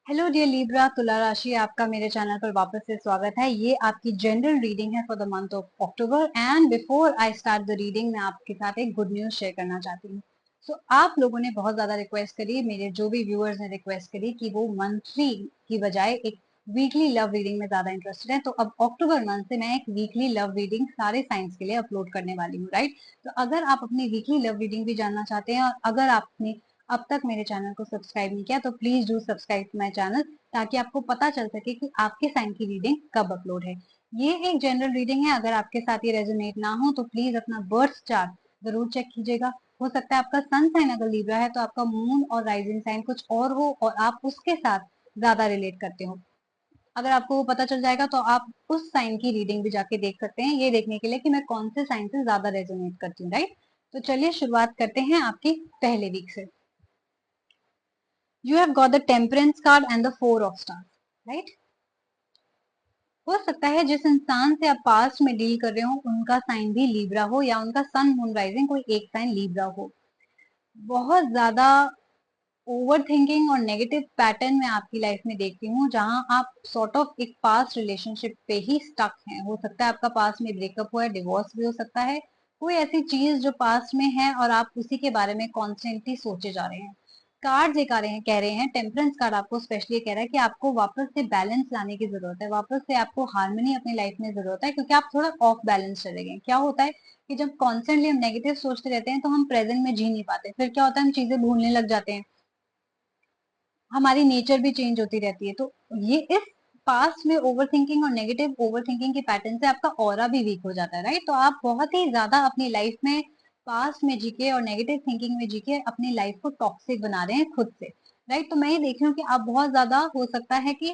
Hello dear Libra तुला राशि, आपका मेरे चैनल पर वापस से स्वागत है। ये आपकी जनरल रीडिंग है for the month of October. And before I start the reading, मैं आपके साथ एक गुड न्यूज शेयर करना चाहती हूँ। आप लोगों ने बहुत ज्यादा रिक्वेस्ट करी, मेरे जो भी व्यूअर्स ने रिक्वेस्ट करी कि वो मंथली की बजाय एक वीकली लव रीडिंग में ज्यादा इंटरेस्टेड है। तो अब अक्टूबर मंथ से मैं एक वीकली लव रीडिंग सारे साइंस के लिए अपलोड करने वाली हूँ, राइट। तो अगर आप अपनी वीकली लव रीडिंग भी जानना चाहते हैं और अगर आपने अब तक मेरे चैनल को सब्सक्राइब नहीं किया तो please do subscribe my channel, ताकि आपको पता चल सके कि आपके साइन की रीडिंग कब अपलोड है। ये एक जनरल रीडिंग है, अगर आपके साथ ये रेजोनेट ना हो तो प्लीज अपना बर्थ चार्ट जरूर चेक कीजिएगा। हो सकता है आपका सन साइन अगर लीब्रा है तो आपका मून और राइजिंग साइन कुछ और हो और आप उसके साथ ज्यादा रिलेट करते हो। अगर आपको वो पता चल जाएगा तो आप उस साइन की रीडिंग भी जाके देख सकते हैं, ये देखने के लिए कि मैं कौन से साइन से ज्यादा रेजोनेट करती हूँ, राइट। तो चलिए शुरुआत करते हैं आपकी पहले वीक से। You have got the temperance card and the four of stars, right? हो सकता है जिस इंसान से आप पास्ट में डील कर रहे हो उनका साइन भी लीब्रा हो या उनका सन मून राइजिंग कोई एक साइन लीब्रा हो। बहुत ज्यादा ओवर थिंकिंग और नेगेटिव पैटर्न में आपकी लाइफ में देखती हूँ, जहां आप सॉर्ट ऑफ एक पास्ट रिलेशनशिप पे ही स्टक हैं। हो सकता है आपका पास्ट में ब्रेकअप हुआ है, डिवोर्स भी हो सकता है, कोई ऐसी चीज जो पास्ट में है और आप उसी के बारे में कॉन्स्टेंटली सोचे जा रहे हैं। कार्ड ये कह रहे हैं, टेम्परेंस कार्ड आपको स्पेशली कह रहा है कि आपको वापस से बैलेंस लाने की जरूरत है, वापस से आपको हार्मनी अपनी लाइफ में जरूरत है, क्योंकि आप थोड़ा ऑफ बैलेंस चले गए। क्या होता है कि जब कॉन्स्टेंटली हम नेगेटिव सोचते रहते हैं तो हम प्रेजेंट में जी नहीं पाते, फिर क्या होता है हम चीजें भूलने लग जाते हैं, हमारी नेचर भी चेंज होती रहती है। तो ये इस पास्ट में ओवर थिंकिंग और नेगेटिव ओवर थिंकिंग के पैटर्न से आपका ऑरा भी वीक हो जाता है, राइट। तो आप बहुत ही ज्यादा अपनी लाइफ में पास्ट में जीके और नेगेटिव थिंकिंग में जीके अपनी लाइफ को टॉक्सिक बना रहे हैं खुद से, राइट। तो मैं ये देख रही हूँ कि आप बहुत ज्यादा हो सकता है कि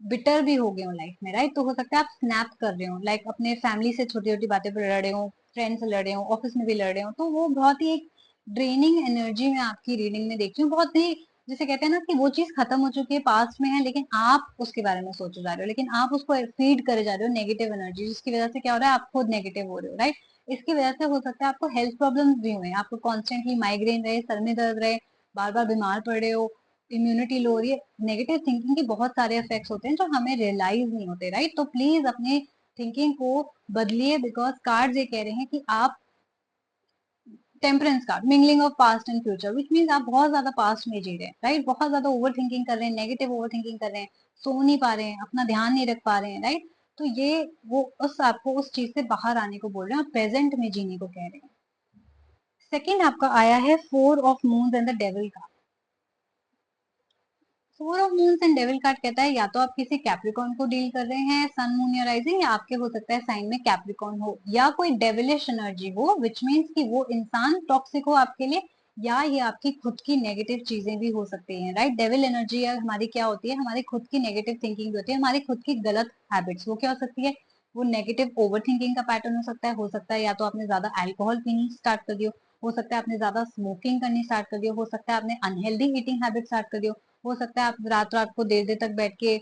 बिटर भी हो गए हो लाइफ में, राइट। तो हो सकता है आप स्नैप कर रहे हो, लाइक अपने फैमिली से छोटी छोटी बातें पर लड़ रहे हो, फ्रेंड से लड़ रहे हो, ऑफिस में भी लड़ रहे हो। तो वो बहुत ही एक ड्रेनिंग एनर्जी में आपकी रीडिंग में देखती हूँ, बहुत ही जिसे कहते हैं ना कि वो चीज खत्म हो चुकी है, पास्ट में है, लेकिन आप उसके बारे में सोचे जा रहे हो, लेकिन आप उसको फीड करे जा रहे हो नेगेटिव एनर्जी, जिसकी वजह से क्या हो रहा है, आप खुद नेगेटिव हो रहे हो, राइट। इसकी वजह से हो सकता है आपको हेल्थ प्रॉब्लम्स भी हुए, आपको कॉन्स्टेंटली माइग्रेन रहे, सर में दर्द रहे, बार बार बीमार पड़ रहे हो, इम्यूनिटी लो हो रही है। नेगेटिव थिंकिंग के बहुत सारे इफेक्ट्स होते हैं जो हमें रियलाइज नहीं होते, राइट। तो प्लीज अपने थिंकिंग को बदलिए, बिकॉज कार्ड्स ये कह रहे हैं कि आप temperance card, mingling of past and future, which mean आप बहुत ज्यादा पास्ट में जी रहे हैं, राइट। बहुत ज्यादा ओवर थिंकिंग कर रहे हैं, नेगेटिव ओवर थिंकिंग कर रहे हैं, सो नहीं पा रहे हैं, अपना ध्यान नहीं रख पा रहे हैं, राइट। तो ये वो उस आपको उस चीज से बाहर आने को बोल रहे हैं और प्रेजेंट में जीने को कह रहे हैं। सेकेंड आपका आया है four of moons and the devil का। Four of moons and devil card कहता है या तो आप किसी कैप्रिकॉर्न को डील कर रहे हैं, सन मून या राइजिंग, या आपके हो सकता है साइन में कैप्रिकॉर्न हो या कोई डेविलिश एनर्जी हो, विच मीन्स कि वो इंसान टॉक्सिक हो आपके लिए, या ये आपकी खुद की नेगेटिव चीजें भी हो सकती हैं, राइट। डेविल एनर्जी हमारी क्या होती है, हमारी खुद की नेगेटिव थिंकिंग भी होती है, हमारी खुद की गलत हैबिट्स। वो क्या हो सकती है, वो नेगेटिव ओवर थिंकिंग का पैटर्न हो सकता है या तो आपने ज्यादा अल्कोहल पीनी स्टार्ट कर दियो, हो सकता है आपने ज्यादा स्मोकिंग करनी स्टार्ट कर दियो, हो सकता है आपने अनहेल्दी ईटिंग हैबिट स्टार्ट कर दियो, हो सकता है आप रात रात को देर देर तक बैठ के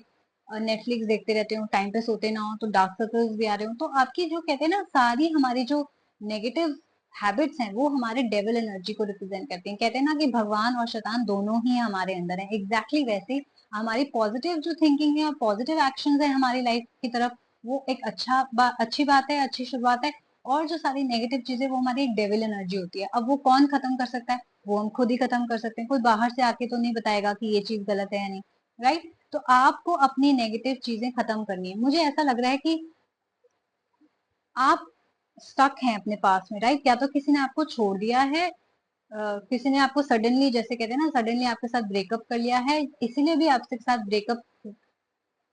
नेटफ्लिक्स देखते रहते हो, टाइम पे सोते ना हो, तो डार्क सर्कल्स भी आ रहे हो। तो आपकी जो कहते हैं ना सारी हमारी जो नेगेटिव हैबिट्स हैं वो हमारे डेविल एनर्जी को रिप्रेजेंट करती हैं। कहते हैं ना कि भगवान और शैतान दोनों ही हमारे अंदर है, एग्जैक्टली वैसे ही हमारी पॉजिटिव जो थिंकिंग है और पॉजिटिव एक्शन है हमारी लाइफ की तरफ, वो एक अच्छी बात है, अच्छी शुरुआत है। और जो सारी नेगेटिव चीजें वो हमारी एक डेविल एनर्जी होती है। अब वो कौन खत्म कर सकता है, वो हम खुद ही खत्म कर सकते हैं, कोई बाहर से आके तो नहीं बताएगा कि ये चीज गलत है या नहीं, राइट। तो आपको अपनी नेगेटिव चीजें खत्म करनी है। मुझे ऐसा लग रहा है कि आप स्टक हैं अपने पास में, राइट। या तो किसी ने आपको छोड़ दिया है, किसी ने आपको सडनली, जैसे कहते हैं ना, सडनली आपके साथ ब्रेकअप कर लिया है, इसीलिए भी आपके साथ ब्रेकअप।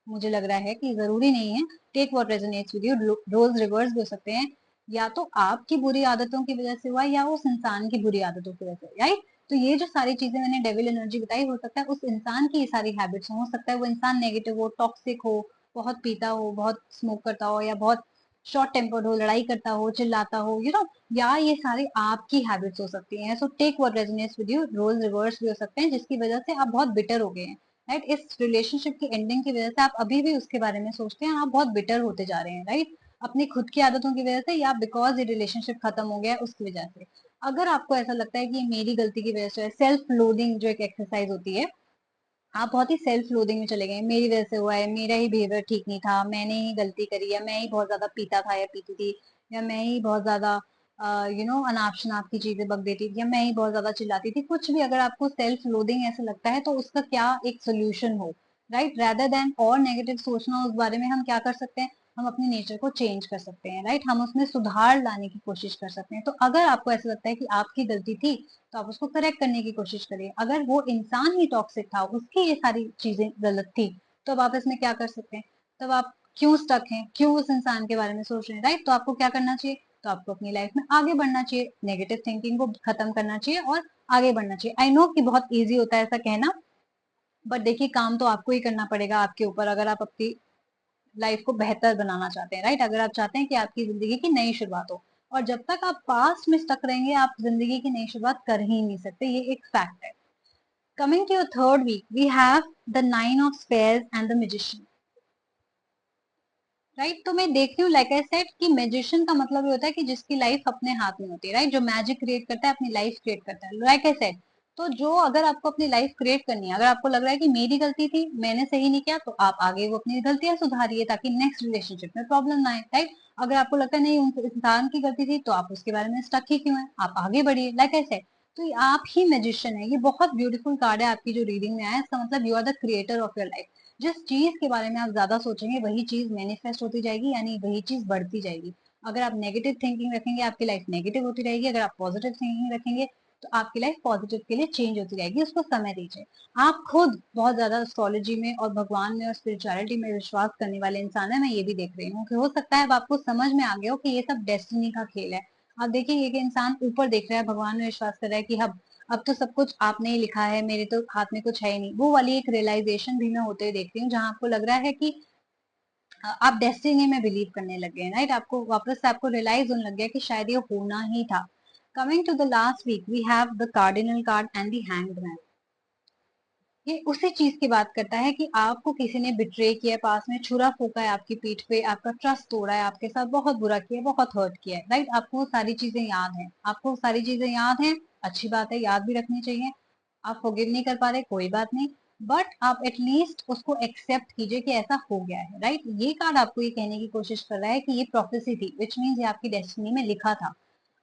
मुझे लग रहा है कि जरूरी नहीं है, take what resonates with you, roles reverse भी हो सकते हैं, या तो आपकी बुरी आदतों की वजह से हुआ या उस इंसान की बुरी आदतों की वजह से, राइट। तो ये जो सारी चीजें मैंने डेविल एनर्जी बताई, हो सकता है उस इंसान की ये सारी हैबिट्स हो सकता है वो इंसान नेगेटिव हो, टॉक्सिक हो, बहुत पीता हो, बहुत स्मोक करता हो, या बहुत शॉर्ट टेम्पर्ड हो, लड़ाई करता हो, चिल्लाता हो, या ये सारी आपकी हैबिट्स हो सकती हैं। So take what resonates with you, roles reverse भी हो सकते हैं, जिसकी वजह से आप बहुत बिटर हो गए हैं, राइट। इस रिलेशनशिप की एंडिंग की वजह से आप अभी भी उसके बारे में सोचते हैं, आप बहुत बिटर होते जा रहे हैं, राइट। अपनी खुद की आदतों की वजह से या बिकॉज ये रिलेशनशिप खत्म हो गया है उसकी वजह से। अगर आपको ऐसा लगता है कि ये मेरी गलती की वजह से है, सेल्फ लोडिंग जो एक एक्सरसाइज होती है, आप बहुत ही सेल्फ लोडिंग में चले गए, मेरी वजह से हुआ है, मेरा ही बिहेवियर ठीक नहीं था, मैंने ही गलती करी, या मैं ही बहुत ज्यादा पीता था या पीती थी, या मैं ही बहुत ज्यादा अनाप शनाप की चीजें बक देती थी, या मैं ही बहुत ज्यादा चिल्लाती थी, कुछ भी अगर आपको सेल्फ लोडिंग ऐसा लगता है तो उसका क्या एक सोल्यूशन हो, राइट, रेदर देन और नेगेटिव सोचना उस बारे में, हम क्या कर सकते हैं, हम अपने नेचर को चेंज कर सकते हैं, राइट, हम उसमें सुधार लाने की कोशिश कर सकते हैं। तो अगर आपको ऐसा लगता है कि आपकी गलती थी, तो आप उसको करेक्ट करने की कोशिश करिए। अगर वो इंसान ही टॉक्सिक था, उसकी ये सारी चीजें गलत थी, तो अब आप इसमें क्या कर सकते हैं, तब आप क्यों स्टक हैं, क्यों उस इंसान के बारे में सोच रहे हैं, राइट। तो आपको क्या करना चाहिए, तो आपको अपनी लाइफ में आगे बढ़ना चाहिए, नेगेटिव थिंकिंग को खत्म करना चाहिए और आगे बढ़ना चाहिए। आई नो कि बहुत ईजी होता है ऐसा कहना, बट देखिए काम तो आपको ही करना पड़ेगा आपके ऊपर, अगर आप अपनी लाइफ को बेहतर बनाना चाहते हैं, राइट, अगर आप चाहते हैं कि आपकी जिंदगी की नई शुरुआत हो। और जब तक आप पास्ट में स्टक रहेंगे, आप जिंदगी की नई शुरुआत कर ही नहीं सकते, ये एक फैक्ट है। Coming to your third week, we have the Nine of Spears and the Magician. Right, तो मैं देख रही हूँ लाइक आई सेड कि मैजिशियन का मतलब ये होता है कि जिसकी लाइफ अपने हाथ में होती है, राइट, जो मैजिक क्रिएट करता है, अपनी लाइफ क्रिएट करता है, लाइक आई सेड। तो जो अगर आपको अपनी लाइफ क्रिएट करनी है, अगर आपको लग रहा है कि मेरी गलती थी, मैंने सही नहीं किया, तो आप आगे वो अपनी गलतियां सुधारिए ताकि नेक्स्ट रिलेशनशिप में प्रॉब्लम ना आए, राइट। अगर आपको लगता है नहीं उस इंसान की गलती थी, तो आप उसके बारे में स्टक ही क्यों है, आप आगे बढ़िए, लाइक आई सेड। तो ये आप ही मैजिशियन है, ये बहुत ब्यूटीफुल कार्ड है आपकी जो रीडिंग में आया है, इसका मतलब you are the creator of your life. जिस चीज के बारे में आप ज्यादा सोचेंगे वही चीज मैनिफेस्ट होती जाएगी, यानी वही चीज बढ़ती जाएगी। अगर आप नेगेटिव थिंकिंग रखेंगे, आपकी लाइफ नेगेटिव होती रहेगी, अगर आप पॉजिटिव थिंकिंग रखेंगे, तो आपकी लाइफ पॉजिटिव के लिए चेंज होती रहेगी। उसको समय दीजिए। आप खुद बहुत ज्यादा एस्ट्रोलॉजी में और भगवान में और स्पिरिचुअलिटी में विश्वास करने वाले इंसान है, मैं ये भी देख रही हूँ कि हो सकता है अब आपको समझ में आ गया हो कि ये सब डेस्टिनी का खेल है। आप देखिए एक इंसान ऊपर देख रहा है, भगवान में विश्वास कर रहा है कि अब तो सब कुछ आपने ही लिखा है, मेरे तो हाथ में कुछ है ही नहीं, वो वाली एक रियलाइजेशन भी मैं होते हुए देखती हूँ, जहां आपको लग रहा है कि आप डेस्टिनी में बिलीव करने लगे हैं, राइट, आपको वापस से आपको रियलाइज होने लग गया कि शायद ये होना ही था। Coming to the last week, we have the cardinal card and the hanged man. ये उसी चीज की बात करता है कि आपको किसी ने बिट्रे किया, पास में छुरा फूका है आपकी पीठ पे, आपका ट्रस्ट तोड़ा है, आपके साथ बहुत बुरा किया, बहुत हर्ट किया है, राइट, आपको वो सारी चीजें याद हैं, आपको वो सारी चीजें याद हैं, अच्छी बात है, याद भी रखनी चाहिए। आप फॉरगिव नहीं कर पा रहे, कोई बात नहीं, बट आप एटलीस्ट उसको एक्सेप्ट कीजिए कि ऐसा हो गया है, राइट। ये कार्ड आपको ये कहने की कोशिश कर रहा है कि ये प्रोफेसी थी, विच मीन्स ये आपकी डेस्टिनी में लिखा था।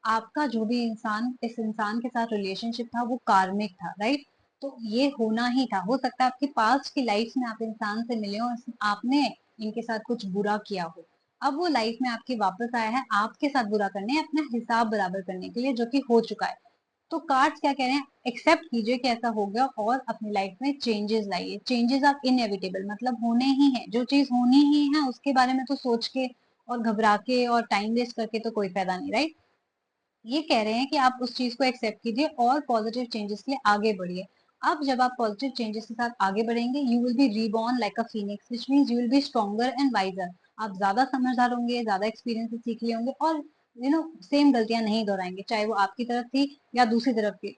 आपका जो भी इंसान इस इंसान के साथ रिलेशनशिप था वो कार्मिक था, राइट। तो ये होना ही था। हो सकता है आपकी पास्ट की लाइफ में आप इंसान से मिले हो, आपने इनके साथ कुछ बुरा किया हो, अब वो लाइफ में आपके वापस आया है आपके साथ बुरा करने, अपना हिसाब बराबर करने के लिए, जो कि हो चुका है। तो कार्ड्स क्या कह रहे हैं, एक्सेप्ट कीजिए कि ऐसा हो गया और अपनी लाइफ में चेंजेस लाइए। चेंजेस आर इनएविटेबल, मतलब होने ही है, जो चीज होनी ही है उसके बारे में तो सोच के और घबरा के और टाइम वेस्ट करके तो कोई फायदा नहीं, राइट। ये कह रहे हैं कि आप उस चीज को एक्सेप्ट कीजिए और पॉजिटिव चेंजेस के लिए आगे बढ़िए। अब जब आप पॉजिटिव चेंजेस के साथ आगे बढ़ेंगे, you will be reborn like a phoenix, which means you will be stronger and wiser. आप ज्यादा समझदार होंगे, ज्यादा एक्सपीरियंस सीख लिए होंगे और सेम गलतियां नहीं दोहराएंगे, चाहे वो आपकी तरफ थी या दूसरी तरफ की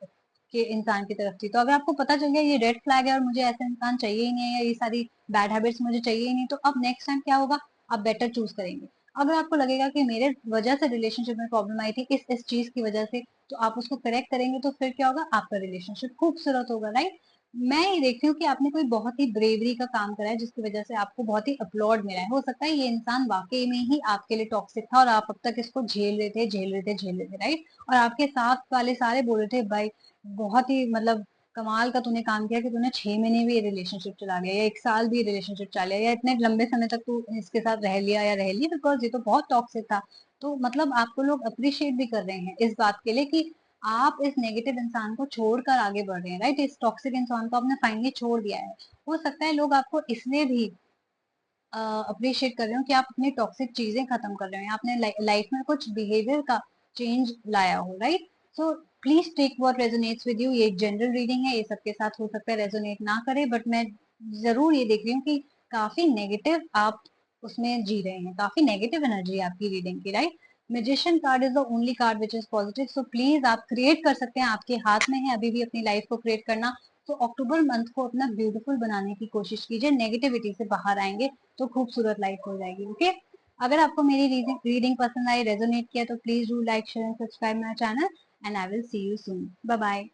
के इंसान की तरफ थी। तो अगर आपको पता चल गया ये रेड फ्लैग है और मुझे ऐसा इंसान चाहिए ही नहीं है, या ये सारी बैड हैबिट्स मुझे चाहिए ही नहीं, तो अब नेक्स्ट टाइम क्या होगा, आप बेटर चूज करेंगे। अगर आपको लगेगा कि मेरे वजह से रिलेशनशिप में प्रॉब्लम आई थी, इस चीज की वजह से, तो आप उसको करेक्ट करेंगे, तो फिर क्या होगा, आपका रिलेशनशिप खूबसूरत होगा, राइट। मैं ये देखती हूँ कि आपने कोई बहुत ही ब्रेवरी का काम करा है, जिसकी वजह से आपको बहुत ही अपलॉड मिला है। हो सकता है ये इंसान वाकई में ही आपके लिए टॉक्सिक था और आप अब तक इसको झेल रहे थे, झेल रहे थे, झेल रहे थे, राइट। और आपके साथ वाले सारे बोल रहे थे भाई बहुत ही मतलब कमाल का तूने काम किया कि तूने 6 महीने भी ये रिलेशनशिप चला लिया, या 1 साल भी रिलेशनशिप चला लिया, या इतने लंबे समय तक तू इसके साथ रह लिया या रह ली, बिकॉज ये तो बहुत टॉक्सिक था। तो मतलब आपको लोग अप्रिशिएट भी कर रहे हैं इस बात के लिए कि आप इस नेगेटिव इंसान को छोड़कर आगे बढ़ रहे हैं, राइट। इस टॉक्सिक इंसान को आपने फाइनली छोड़ दिया है। हो सकता है लोग आपको इसलिए भी अप्रिशिएट कर रहे हो कि आप अपनी टॉक्सिक चीजें खत्म कर रहे हो, आपने लाइफ में कुछ बिहेवियर का चेंज लाया हो, right. So please take what resonates with you. ये एक जनरल रीडिंग है, ये सबके साथ हो सकता है रेजोनेट ना करे, बट मैं जरूर ये देख रही हूँ कि काफी नेगेटिव आप उसमें जी रहे हैं, काफी नेगेटिव एनर्जी है आपकी रीडिंग की, right. Magician card is the only card which is positive, so please आप क्रिएट कर सकते हैं, आपके हाथ में है अभी भी अपनी लाइफ को क्रिएट करना। तो अक्टूबर मंथ को अपना ब्यूटीफुल बनाने की कोशिश कीजिए, नेगेटिविटी से बाहर आएंगे तो खूबसूरत लाइफ हो जाएगी, ओके। अगर आपको मेरी रीडिंग पसंद आई, रेजोनेट किया, तो please do like share and subscribe my channel, and I will see you soon. Bye bye.